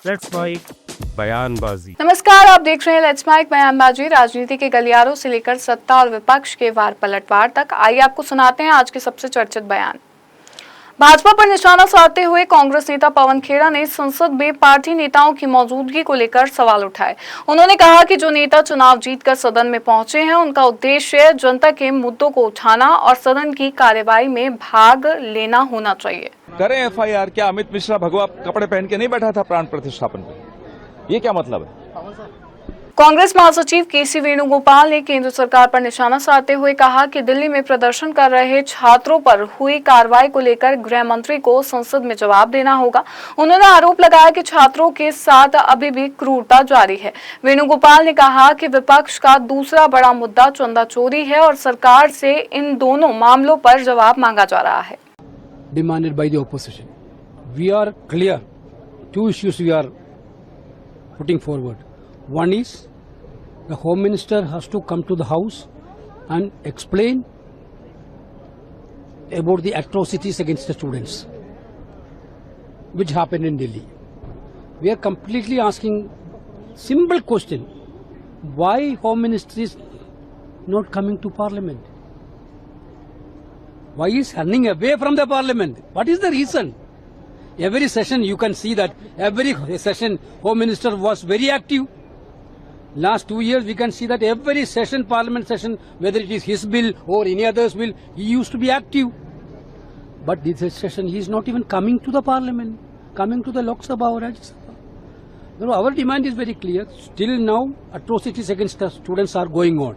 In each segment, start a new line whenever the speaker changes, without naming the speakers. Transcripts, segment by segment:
Let's mic बयानबाजी।
नमस्कार, आप देख रहे हैं लेट्स माइक बयानबाजी। राजनीति के गलियारों से लेकर सत्ता और विपक्ष के वार पलटवार तक, आइए आपको सुनाते हैं आज के सबसे चर्चित बयान। भाजपा पर निशाना साधते हुए कांग्रेस नेता पवन खेड़ा ने संसद में पार्टी नेताओं की मौजूदगी को लेकर सवाल उठाए। उन्होंने कहा कि जो नेता चुनाव जीतकर सदन में पहुंचे हैं, उनका उद्देश्य जनता के मुद्दों को उठाना और सदन की कार्यवाही में भाग लेना होना चाहिए।
करें एफआईआर। क्या अमित मिश्रा भगवा कपड़े पहन के नहीं बैठा था प्राण प्रतिष्ठापन पे? ये क्या मतलब है?
कांग्रेस महासचिव केसी वेणुगोपाल ने केंद्र सरकार पर निशाना साधते हुए कहा कि दिल्ली में प्रदर्शन कर रहे छात्रों पर हुई कार्रवाई को लेकर गृह मंत्री को संसद में जवाब देना होगा। उन्होंने आरोप लगाया कि छात्रों के साथ अभी भी क्रूरता जारी है। वेणुगोपाल ने कहा कि विपक्ष का दूसरा बड़ा मुद्दा चंदा चोरी है और सरकार से इन दोनों मामलों पर जवाब मांगा जा रहा है।
Demanded by the opposition. We are clear. Two issues we are putting forward. One is the Home Minister has to come to the House and explain about the atrocities against the students which happened in Delhi. We are completely asking simple question. Why Home Minister is not coming to Parliament? Why is running away from the Parliament? What is the reason? Every session you can see that every session Home Minister was very active. Last 2 years we can see that every session, Parliament session, whether it is his bill or any other's bill, he used to be active. But this session he is not even coming to the Parliament, coming to the Lok Sabha or Rajya Sabha. No, our demand is very clear. Still now atrocities against the students are going on.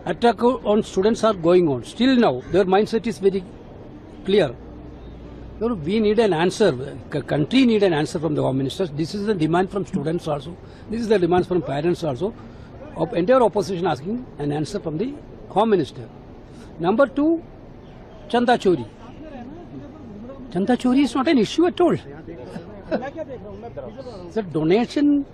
Attack on students are going on. Still now, their mindset is very clear. We need an answer. The country need an answer from the Home Minister. This is the demand from students also. This is the demand from parents also. Entire opposition asking an answer from the Home Minister. Number two, Chanda Chori. Chanda Chori is not an issue at all. The donation,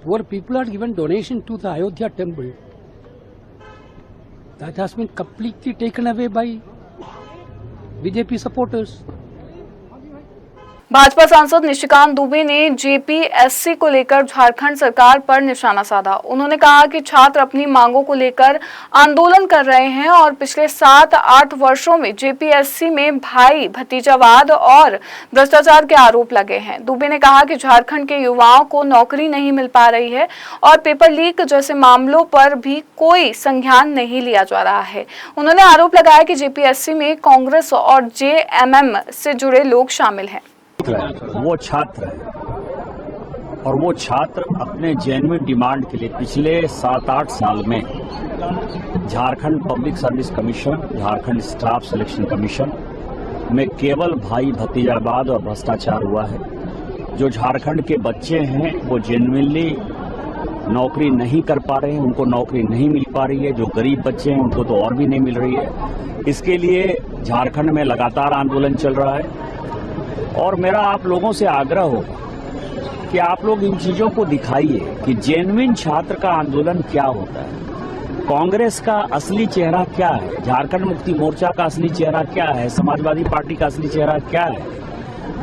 poor people are given donation to the Ayodhya temple. That has been completely taken away by BJP supporters.
Bhajpa सांसद निशिकांत दुबे ने JPSC को लेकर झारखंड सरकार पर निशाना साधा। उन्होंने कहा कि छात्र अपनी मांगों को लेकर आंदोलन कर रहे हैं और पिछले 7-8 वर्षों में जेपीएससी में भाई भतीजावाद और भ्रष्टाचार के आरोप लगे हैं। दुबे ने कहा कि झारखंड के युवाओं को नौकरी नहीं मिल पा रही है और पेपर लीक जैसे मामलों पर भी कोई संज्ञान नहीं लिया जा रहा है। उन्होंने आरोप लगाया कि जेपीएससी में कांग्रेस और जेएमएम से जुड़े लोग शामिल हैं।
वो छात्र है और वो छात्र अपने जेन्युइन डिमांड के लिए पिछले 7-8 साल में Jharkhand public service commission, Jharkhand staff selection commission में केवल भाई भतीजावाद और भ्रष्टाचार हुआ है। जो झारखंड के बच्चे हैं वो जेन्युइनली नौकरी नहीं कर पा रहे हैं, उनको नौकरी नहीं मिल पा रही है। जो गरीब बच्चे हैं उनको तो और भी नहीं मिल रही है। इसके लिए झारखंड में लगातार आंदोलन चल रहा है और मेरा आप लोगों से आग्रह होगा कि आप लोग इन चीजों को दिखाइए कि जेन्युइन छात्र का आंदोलन क्या होता है, कांग्रेस का असली चेहरा क्या है, झारखंड मुक्ति मोर्चा का असली चेहरा क्या है, समाजवादी पार्टी का असली चेहरा क्या है।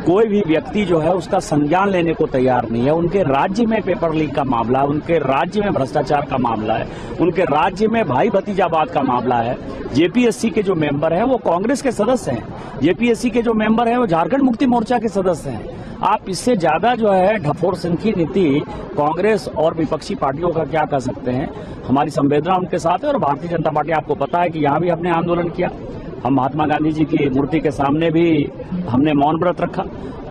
कोई भी व्यक्ति जो है उसका संज्ञान लेने को तैयार नहीं है। उनके राज्य में पेपर लीक का मामला है, उनके राज्य में भ्रष्टाचार का मामला है, उनके राज्य में भाई भतीजावाद का मामला है। जेपीएससी के जो मेंबर हैं वो कांग्रेस के सदस्य हैं, जेपीएससी के जो मेंबर हैं वो झारखंड मुक्ति मोर्चा के सदस्य हैं। आप इससे ज्यादा जो है ढफोर सिंह की नीति कांग्रेस और विपक्षी पार्टियों का क्या कह सकते हैं। हमारी संवेदना उनके साथ है और भारतीय जनता पार्टी, आपको पता है कि यहाँ भी हमने आंदोलन किया। हम महात्मा गांधी जी की मूर्ति के सामने भी हमने मौन व्रत रखा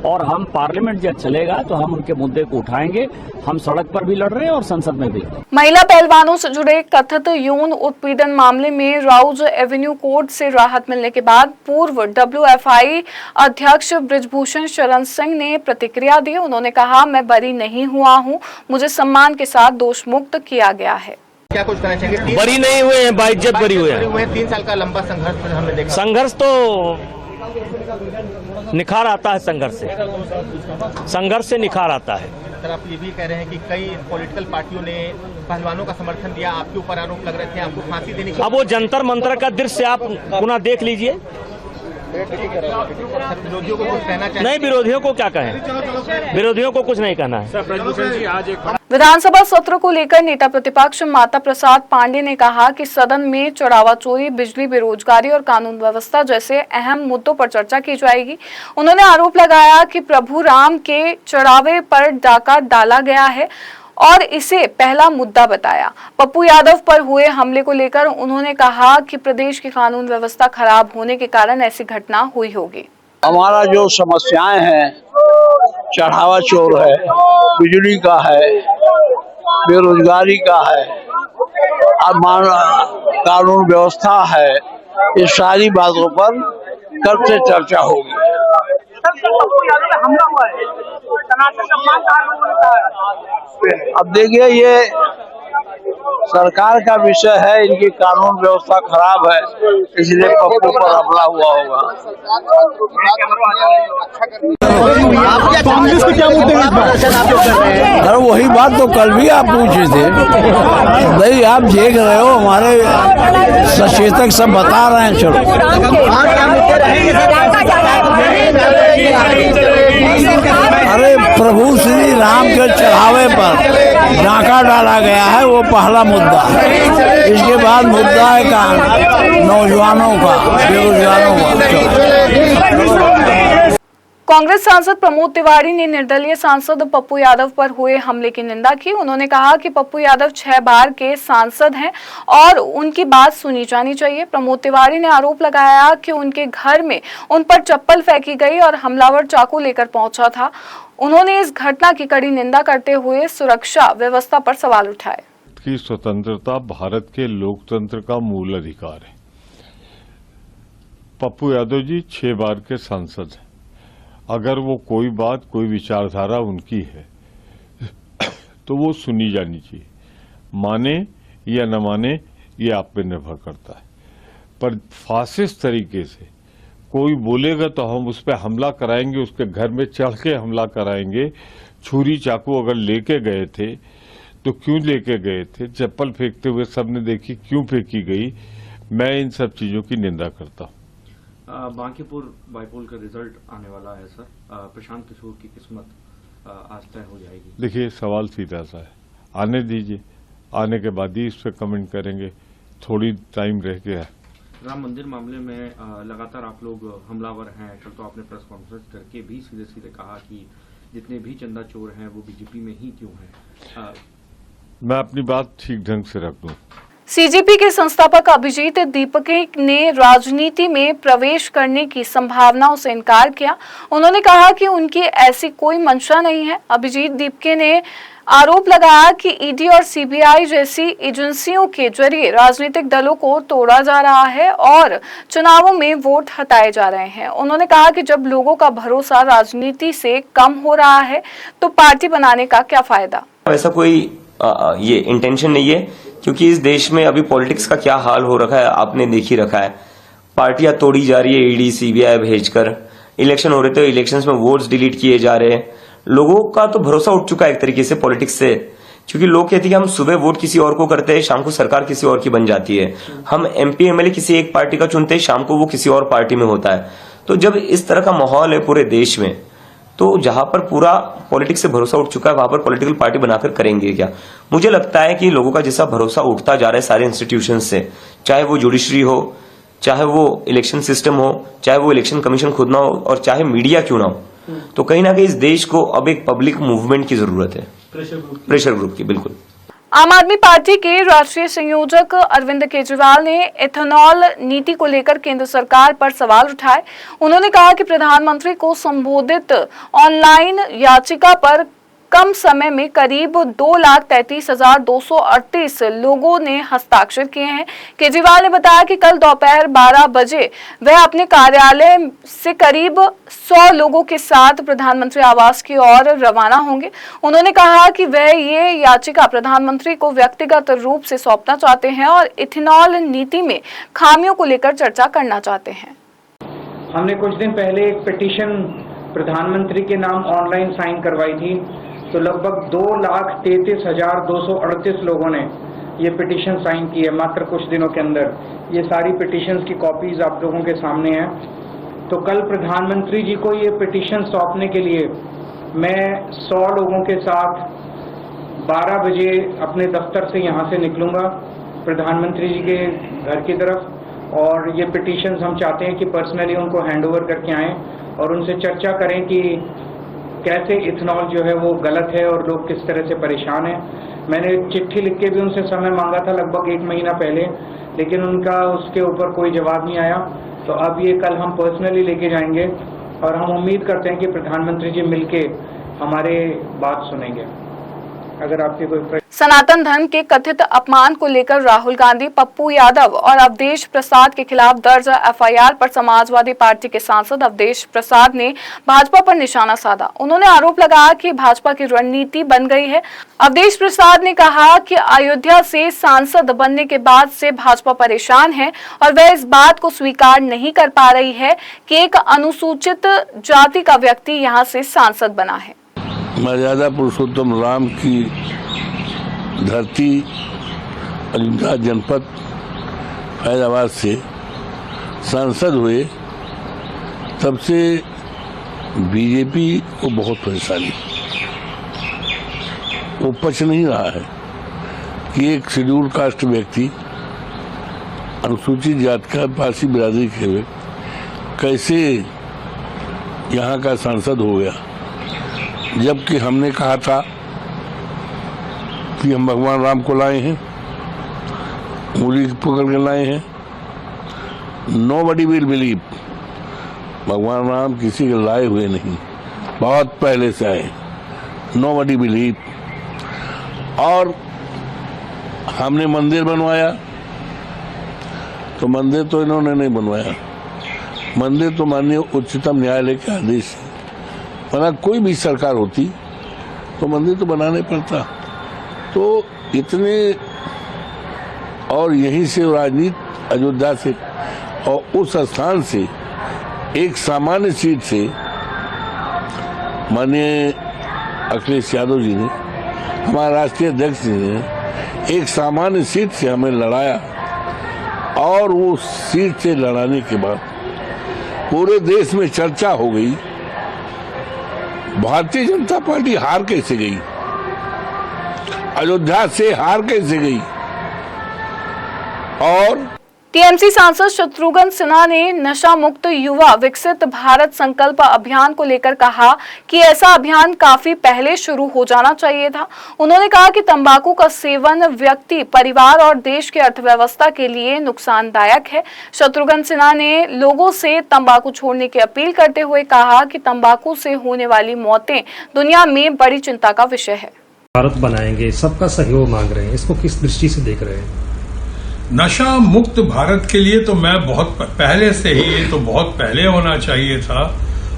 और हम पार्लियामेंट जब चलेगा तो हम उनके मुद्दे को उठाएंगे। हम सड़क पर भी लड़ रहे हैं और संसद में भी।
महिला पहलवानों से जुड़े कथित यौन उत्पीड़न मामले में राउज एवेन्यू कोर्ट से राहत मिलने के बाद पूर्व डब्ल्यूएफआई अध्यक्ष बृजभूषण शरण सिंह ने प्रतिक्रिया दी। उन्होंने कहा, मैं बरी नहीं हुआ हूं, मुझे सम्मान के साथ दोष मुक्त किया गया है।
क्या कुछ कहना चाहेंगे?
बरी नहीं हुए हैं, बाइज्जत बरी हुए हैं।
3 साल का लंबा संघर्ष हमने देखा।
संघर्ष तो निखार आता है, संघर्ष से निखार आता है।
सर, आप ये भी कह रहे हैं कि कई पॉलिटिकल पार्टियों ने पहलवानों का समर्थन दिया, आपके ऊपर आरोप लग रहे थे, आपको फांसी देने की।
अब वो जंतर मंतर का दृश्य आप पुनः देख लीजिए,
विरोधियों को कुछ कहना चाहिए?
नहीं, विरोधियों को क्या कहें, विरोधियों को कुछ नहीं कहना है।
विधानसभा सत्र को लेकर नेता प्रतिपक्ष माता प्रसाद पांडे ने कहा कि सदन में चढ़ावा चोरी, बिजली, बेरोजगारी और कानून व्यवस्था जैसे अहम मुद्दों पर चर्चा की जाएगी। उन्होंने आरोप लगाया कि प्रभु राम के चढ़ावे पर डाका डाला गया है और इसे पहला मुद्दा बताया। पप्पू यादव पर हुए हमले को लेकर उन्होंने कहा कि प्रदेश की कानून व्यवस्था खराब होने के कारण ऐसी घटना हुई होगी।
हमारा जो समस्याएं हैं, चढ़ावा चोर है, बिजली का है, बेरोजगारी का है और कानून व्यवस्था है, ये सारी बातों पर कल से चर्चा होगी। अब देखिए, ये सरकार का विषय है, इनकी कानून व्यवस्था खराब है, इसलिए पप्पू पर हमला हुआ होगा।
कांग्रेस के क्या मुद्दे हैं इस बार?
अरे वही बात तो कल भी आप पूछे थे भाई, आप देख रहे हो, हमारे सचेतक सब बता रहे हैं। चलो, अरे प्रभु श्री राम के चढ़ावे पर डाका डाला गया है, वो पहला मुद्दा है। इसके बाद मुद्दा है नौजवानों का, बेरोजगारों का।
कांग्रेस सांसद प्रमोद तिवारी ने निर्दलीय सांसद पप्पू यादव पर हुए हमले की निंदा की। उन्होंने कहा कि पप्पू यादव 6 बार के सांसद हैं और उनकी बात सुनी जानी चाहिए। प्रमोद तिवारी ने आरोप लगाया कि उनके घर में उन पर चप्पल फेंकी गई और हमलावर चाकू लेकर पहुंचा था। उन्होंने इस घटना की कड़ी निंदा करते हुए सुरक्षा व्यवस्था पर सवाल उठाए।
की स्वतंत्रता भारत के लोकतंत्र का मूल अधिकार है। पप्पू यादव जी 6 बार के सांसद हैं। अगर वो कोई बात, कोई विचारधारा उनकी है तो वो सुनी जानी चाहिए। माने या न माने, ये आप पे निर्भर करता है। पर फासिस्ट तरीके से कोई बोलेगा तो हम उस पर हमला कराएंगे, उसके घर में चढ़ के हमला कराएंगे। छुरी चाकू अगर लेके गए थे तो क्यों लेके गए थे? चप्पल फेंकते हुए सबने देखी, क्यों फेंकी गई? मैं इन सब चीजों की निंदा करता हूँ।
बांकीपुर बाईपोल का रिजल्ट आने वाला है सर, प्रशांत किशोर की किस्मत आज तय हो जाएगी।
देखिए, सवाल सीधा सा है, आने दीजिए, आने के बाद ही इस पर कमेंट करेंगे। थोड़ी टाइम रह गया है।
राम मंदिर मामले में लगातार आप लोग हमलावर हैं। कल तो आपने प्रेस कॉन्फ्रेंस करके भी सीधे सीधे कहा कि जितने भी चंदा चोर हैं वो बीजेपी में ही क्यों हैं।
मैं अपनी बात ठीक ढंग से रख दूं।
सीजेपी के संस्थापक अभिजीत दीपके ने राजनीति में प्रवेश करने की संभावनाओं से इनकार किया। उन्होंने कहा कि उनकी ऐसी कोई मंशा नहीं है। अभिजीत दीपके ने आरोप लगाया कि ईडी और सीबीआई जैसी एजेंसियों के जरिए राजनीतिक दलों को तोड़ा जा रहा है और चुनावों में वोट हटाए जा रहे हैं। उन्होंने कहा कि जब लोगों का भरोसा राजनीति से कम हो रहा है तो पार्टी बनाने का क्या फायदा।
ऐसा कोई ये इंटेंशन नहीं है, क्योंकि इस देश में अभी पॉलिटिक्स का क्या हाल हो रखा है आपने देख ही रखा है। पार्टियां तोड़ी जा रही है ईडी सीबीआई भेजकर। इलेक्शन हो रहे थे, इलेक्शंस में वोट्स डिलीट किए जा रहे हैं। लोगों का तो भरोसा उठ चुका है एक तरीके से पॉलिटिक्स से, क्योंकि लोग कहते हैं कि हम सुबह वोट किसी और को करते हैं, शाम को सरकार किसी और की बन जाती है। हम एमपी एमएलए किसी एक पार्टी का चुनते हैं, शाम को वो किसी और पार्टी में होता है। तो जब इस तरह का माहौल है पूरे देश में, तो जहां पर पूरा पॉलिटिक्स से भरोसा उठ चुका है वहां पर पॉलिटिकल पार्टी बनाकर करेंगे क्या? मुझे लगता है कि लोगों का जैसा भरोसा उठता जा रहा है सारे इंस्टीट्यूशंस से, चाहे वो जुडिशरी हो, चाहे वो इलेक्शन सिस्टम हो, चाहे वो इलेक्शन कमीशन खुद ना हो, और चाहे मीडिया क्यों ना हो, तो कहीं ना कहीं इस देश को अब एक पब्लिक मूवमेंट की जरूरत है, प्रेशर ग्रुप की। बिल्कुल।
आम आदमी पार्टी के राष्ट्रीय संयोजक अरविंद केजरीवाल ने एथेनॉल नीति को लेकर केंद्र सरकार पर सवाल उठाए। उन्होंने कहा कि प्रधानमंत्री को संबोधित ऑनलाइन याचिका पर कम समय में करीब 2,33,238 लोगों ने हस्ताक्षर किए हैं। केजरीवाल ने बताया कि कल दोपहर 12 बजे वह अपने कार्यालय से करीब 100 लोगों के साथ प्रधानमंत्री आवास की ओर रवाना होंगे। उन्होंने कहा कि वह ये याचिका प्रधानमंत्री को व्यक्तिगत रूप से सौंपना चाहते हैं और इथेनॉल नीति में खामियों को लेकर चर्चा करना चाहते हैं।
हमने कुछ दिन पहले एक पिटीशन प्रधानमंत्री के नाम ऑनलाइन साइन करवाई थी, तो लगभग 2,33,238 लोगों ने ये पिटीशन साइन की है मात्र कुछ दिनों के अंदर। ये सारी पिटीशंस की कॉपीज आप लोगों के सामने हैं। तो कल प्रधानमंत्री जी को ये पिटीशन सौंपने के लिए मैं 100 लोगों के साथ 12 बजे अपने दफ्तर से यहाँ से निकलूंगा प्रधानमंत्री जी के घर की तरफ, और ये पिटीशंस हम चाहते हैं कि पर्सनली उनको हैंड ओवर करके आएँ और उनसे चर्चा करें कि कैसे इथेनॉल जो है वो गलत है और लोग किस तरह से परेशान हैं। मैंने चिट्ठी लिख के भी उनसे समय मांगा था लगभग 1 महीना पहले, लेकिन उनका उसके ऊपर कोई जवाब नहीं आया। तो अब ये कल हम पर्सनली लेके जाएंगे और हम उम्मीद करते हैं कि प्रधानमंत्री जी मिलके हमारे बात सुनेंगे। अगर आपके कोई
सनातन धर्म के कथित अपमान को लेकर राहुल गांधी, पप्पू यादव और अवधेश प्रसाद के खिलाफ दर्ज एफआईआर पर समाजवादी पार्टी के सांसद अवधेश प्रसाद ने भाजपा पर निशाना साधा। उन्होंने आरोप लगाया कि भाजपा की रणनीति बन गई है। अवधेश प्रसाद ने कहा कि अयोध्या से सांसद बनने के बाद से भाजपा परेशान है और वह इस बात को स्वीकार नहीं कर पा रही है कि एक अनुसूचित जाति का व्यक्ति यहाँ से सांसद बना है।
मर्यादा पुरुषोत्तम राम की धरती अयोध्या जनपद फैजाबाद से सांसद हुए, तब से बीजेपी को बहुत परेशानी, वो पच नहीं रहा है कि एक शेड्यूल कास्ट व्यक्ति अनुसूचित जाति का पारसी बिरादरी के हुए कैसे यहाँ का सांसद हो गया, जबकि हमने कहा था कि हम भगवान राम को लाए हैं, मूली पकड़ के लाए हैं। नोबडी विल बिलीव, भगवान राम किसी के लाए हुए नहीं, बहुत पहले से आए, नोबडी बिलीव। और हमने मंदिर बनवाया तो मंदिर तो इन्होंने नहीं बनवाया, मंदिर तो माननीय उच्चतम न्यायालय के आदेश है, वरना कोई भी सरकार होती तो मंदिर तो बनाने पड़ता। तो इतने, और यहीं से राजनीति अयोध्या से और उस स्थान से एक सामान्य सीट से माननीय अखिलेश यादव जी ने, हमारे राष्ट्रीय अध्यक्ष जी ने एक सामान्य सीट से हमें लड़ाया, और वो सीट से लड़ाने के बाद पूरे देश में चर्चा हो गई भारतीय जनता पार्टी हार कैसे गई, अयोध्या से हार कैसे गई। और
टीएमसी सांसद शत्रुघ्न सिन्हा ने नशा मुक्त युवा विकसित भारत संकल्प अभियान को लेकर कहा कि ऐसा अभियान काफी पहले शुरू हो जाना चाहिए था। उन्होंने कहा कि तंबाकू का सेवन व्यक्ति, परिवार और देश की अर्थव्यवस्था के लिए नुकसानदायक है। शत्रुघ्न सिन्हा ने लोगों से तंबाकू छोड़ने की अपील करते हुए कहा कि तंबाकू से होने वाली मौतें दुनिया में बड़ी चिंता का विषय है।
भारत बनाएंगे, सबका सहयोग मांग रहे हैं, इसको किस दृष्टि से देख रहे हैं?
नशा मुक्त भारत के लिए तो मैं बहुत पहले से ही, ये तो बहुत पहले होना चाहिए था,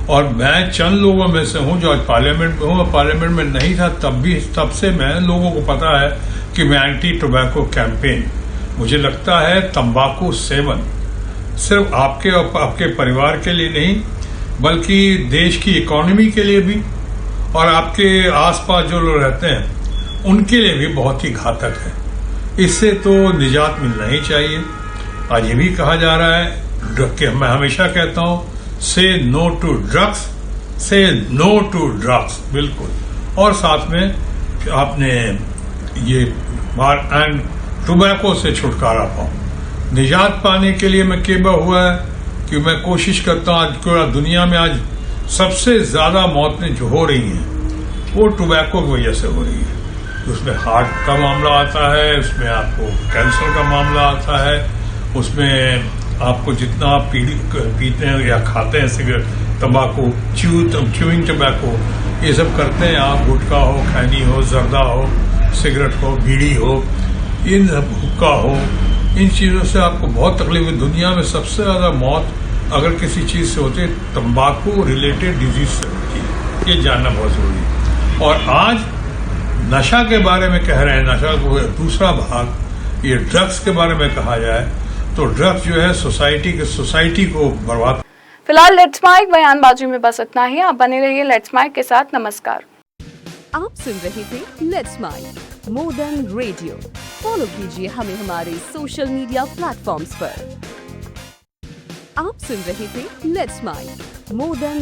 और मैं चंद लोगों में से हूं जो आज पार्लियामेंट में हूं। पार्लियामेंट में नहीं था तब से मैं, लोगों को पता है कि मैं एंटी टोबैको कैंपेन, मुझे लगता है तंबाकू सेवन सिर्फ आपके और आपके परिवार के लिए नहीं, बल्कि देश की इकोनॉमी के लिए भी और आपके आसपास जो लोग रहते हैं उनके लिए भी बहुत ही घातक है। इससे तो निजात मिलना ही चाहिए। आज ये भी कहा जा रहा है कि मैं हमेशा कहता हूं, से नो टू ड्रग्स, से नो टू ड्रग्स, बिल्कुल। और साथ में आपने ये एंड टोबैको से छुटकारा पाऊं। निजात पाने के लिए मैं केबा हुआ है कि मैं कोशिश करता हूं, आज पूरा दुनिया में आज सबसे ज्यादा मौतें जो हो रही हैं वो टोबैको की वजह से हो रही है। उसमें हार्ट का मामला आता है, उसमें आपको कैंसर का मामला आता है, उसमें आपको जितना आप पीते हैं या खाते हैं सिगरेट, तंबाकू, च्यूइंग टोबैको, ये सब करते हैं आप, गुटखा हो, खैनी हो, जर्दा हो, सिगरेट हो, बीड़ी हो, इन हुक्का हो, इन चीजों से आपको बहुत तकलीफ है। दुनिया में सबसे ज्यादा मौत अगर किसी चीज से होती है तंबाकू रिलेटेड डिजीज से होती है, ये जानना बहुत जरूरी है। और आज नशा के बारे में कह रहे हैं, नशा को दूसरा भाग ये ड्रग्स के बारे में कहा जाए तो ड्रग्स जो है सोसाइटी को बर्बाद।
फिलहाल लेट्स माइक बयानबाजी में बस इतना ही। आप बने रहिए लेट्स माइक के साथ। नमस्कार।
आप सुन रहे थे let's mike more than radio. Follow कीजिए हमें हमारे सोशल मीडिया प्लेटफॉर्म्स पर। आप सुन रहे थे लेट्स स्माइल मोर देन